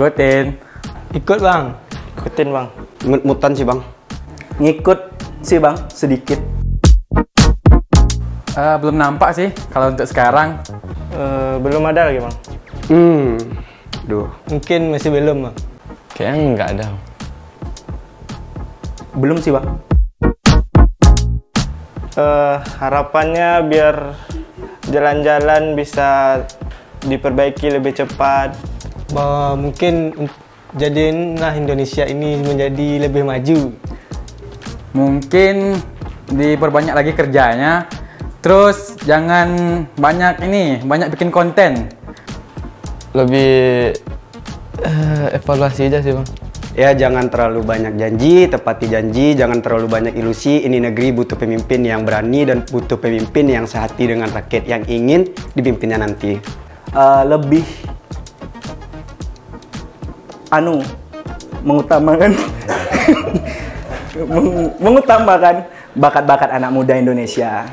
Ikutin. Ikut bang. Ikutin bang. Mut-mutan sih bang. Ngikut sih bang, sedikit. Belum nampak sih kalau untuk sekarang. Belum ada lagi bang. Duh. Mungkin masih belum bang. Kayaknya nggak ada. Belum sih bang. Harapannya biar jalan-jalan bisa diperbaiki lebih cepat. Mungkin jadiinlah Indonesia ini menjadi lebih maju. Mungkin diperbanyak lagi kerjanya. Terus jangan banyak bikin konten. Lebih evaluasi aja sih bang. Ya jangan terlalu banyak janji, tepati janji, jangan terlalu banyak ilusi. Ini negeri butuh pemimpin yang berani dan butuh pemimpin yang sehati dengan rakyat yang ingin dipimpinnya nanti. Lebih mengutamakan mengutamakan bakat-bakat anak muda Indonesia.